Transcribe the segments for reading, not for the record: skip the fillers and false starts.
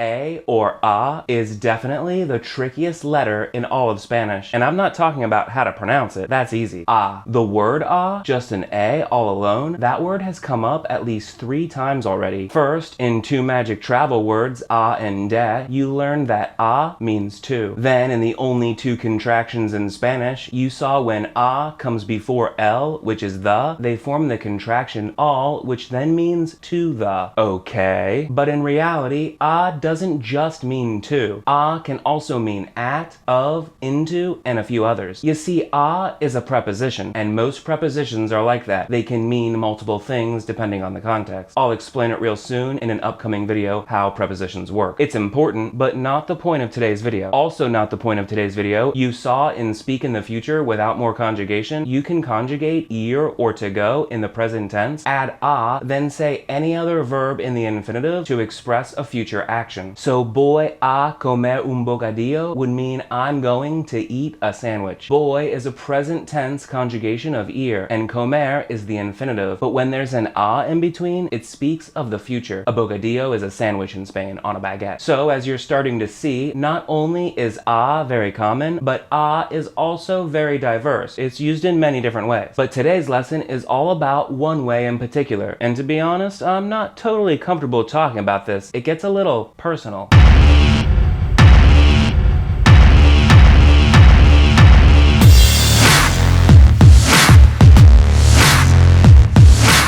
A or A is definitely the trickiest letter in all of Spanish. And I'm not talking about how to pronounce it. That's easy. A. The word A, just an A all alone, that word has come up at least 3 times already. First, in 2 magic travel words, A and De, you learned that A means 2. Then, in the only 2 contractions in Spanish, you saw when A comes before L, which is the, they form the contraction all, which then means to the. Okay. But in reality, A doesn't just mean to. A can also mean at, of, into, and a few others. You see, A is a preposition, and most prepositions are like that. They can mean multiple things depending on the context. I'll explain it real soon in an upcoming video how prepositions work. It's important, but not the point of today's video. Also not the point of today's video, you saw in speak in the future without more conjugation, you can conjugate ir or to go in the present tense, add a, then say any other verb in the infinitive to express a future action. So voy a comer un bocadillo would mean I'm going to eat a sandwich. Voy is a present tense conjugation of ir, and comer is the infinitive, but when there's an a in between, it speaks of the future. A bocadillo is a sandwich in Spain, on a baguette. So as you're starting to see, not only is a very common, but a is also very diverse. It's used in many different ways. But today's lesson is all about one way in particular, and to be honest, I'm not totally comfortable talking about this. It gets a little personal.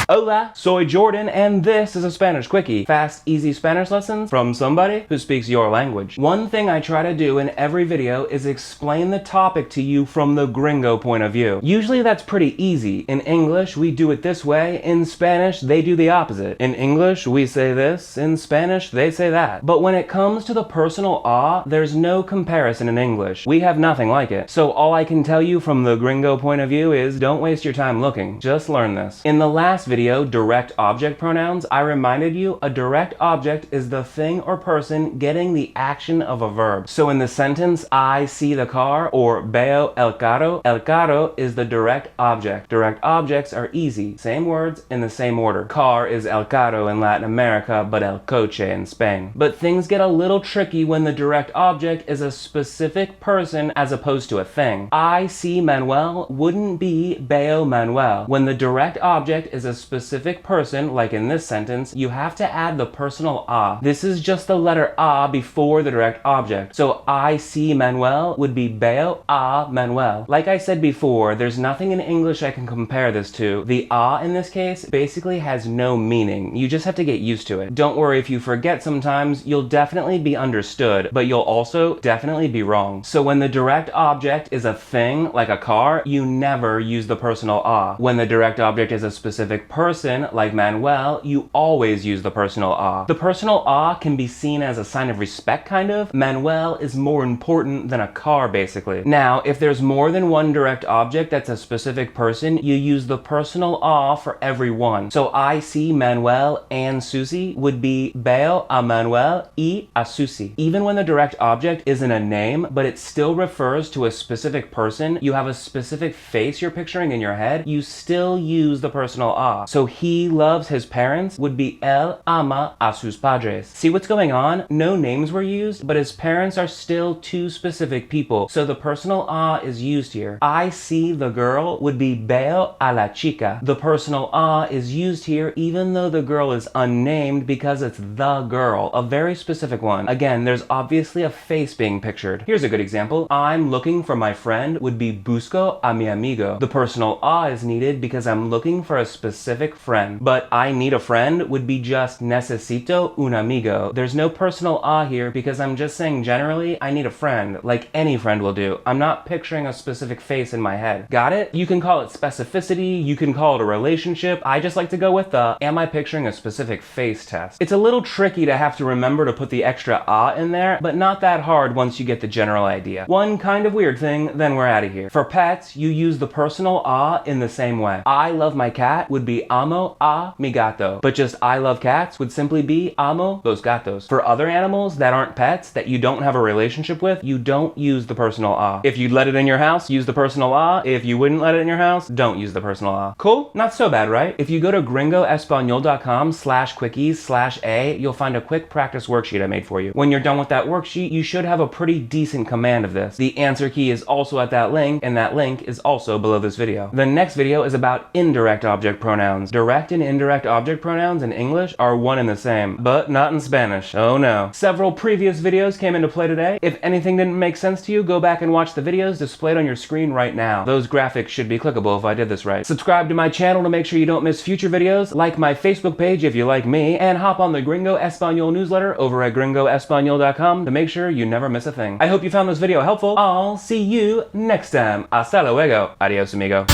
Hola, soy Jordan, and this is a Spanish Quickie. Fast, easy Spanish lessons from somebody who speaks your language. One thing I try to do in every video is explain the topic to you from the gringo point of view. Usually that's pretty easy. In English, we do it this way. In Spanish, they do the opposite. In English, we say this. In Spanish, they say that. But when it comes to the personal a, there's no comparison in English. We have nothing like it. So all I can tell you from the gringo point of view is don't waste your time looking. Just learn this. In the last video, direct object pronouns, I reminded you a direct object is the thing or person getting the action of a verb. So in the sentence, I see the car, or veo el carro is the direct object. Direct objects are easy. Same words in the same order. Car is el carro in Latin America, but el coche in Spain. But things get a little tricky when the direct object is a specific person as opposed to a thing. I see Manuel wouldn't be veo Manuel. When the direct object is a specific person, like in this sentence, you have to add the personal a. This is just the letter a before the direct object. So I see Manuel would be veo a Manuel. Like I said before, there's nothing in English I can compare this to. The a in this case basically has no meaning. You just have to get used to it. Don't worry if you forget sometimes, you'll definitely be understood, but you'll also definitely be wrong. So when the direct object is a thing, like a car, you never use the personal a. When the direct object is a specific person, like Manuel, you always use the personal a. The personal a can be seen as a sign of respect, kind of. Manuel is more important than a car, basically. Now, if there's more than one direct object that's a specific person, you use the personal a for every one. So I see Manuel and Susie would be veo a Manuel y a Susie. Even when the direct object isn't a name, but it still refers to a specific person, you have a specific face you're picturing in your head, you still use the personal a. So he loves his parents would be él ama a sus padres. See what's going on? No names were used, but his parents are still 2 specific people. So the personal a is used here. I see the girl would be veo a la chica. The personal a is used here even though the girl is unnamed because it's the girl, a very specific one. Again, there's obviously a face being pictured. Here's a good example. I'm looking for my friend would be busco a mi amigo. The personal a is needed because I'm looking for a specific friend, but I need a friend would be just necesito un amigo. There's no personal a here because I'm just saying generally I need a friend, like any friend will do. I'm not picturing a specific face in my head. Got it? You can call it specificity, you can call it a relationship. I just like to go with the am I picturing a specific face test. It's a little tricky to have to remember to put the extra a in there, but not that hard once you get the general idea. One kind of weird thing, then we're out of here. For pets, you use the personal a in the same way. I love my cat would be amo a mi gato. But just I love cats would simply be amo los gatos. For other animals that aren't pets, that you don't have a relationship with, you don't use the personal a. If you'd let it in your house, use the personal a. If you wouldn't let it in your house, don't use the personal a. Cool? Not so bad, right? If you go to gringoespanol.com/quickies/a, you'll find a quick practice worksheet I made for you. When you're done with that worksheet, you should have a pretty decent command of this. The answer key is also at that link, and that link is also below this video. The next video is about indirect object pronouns. Direct and indirect object pronouns in English are one and the same, but not in Spanish. Oh no. Several previous videos came into play today. If anything didn't make sense to you, go back and watch the videos displayed on your screen right now. Those graphics should be clickable if I did this right. Subscribe to my channel to make sure you don't miss future videos, like my Facebook page if you like me, and hop on the Gringo Espanol newsletter over at gringoespanol.com to make sure you never miss a thing. I hope you found this video helpful. I'll see you next time. Hasta luego. Adios, amigo.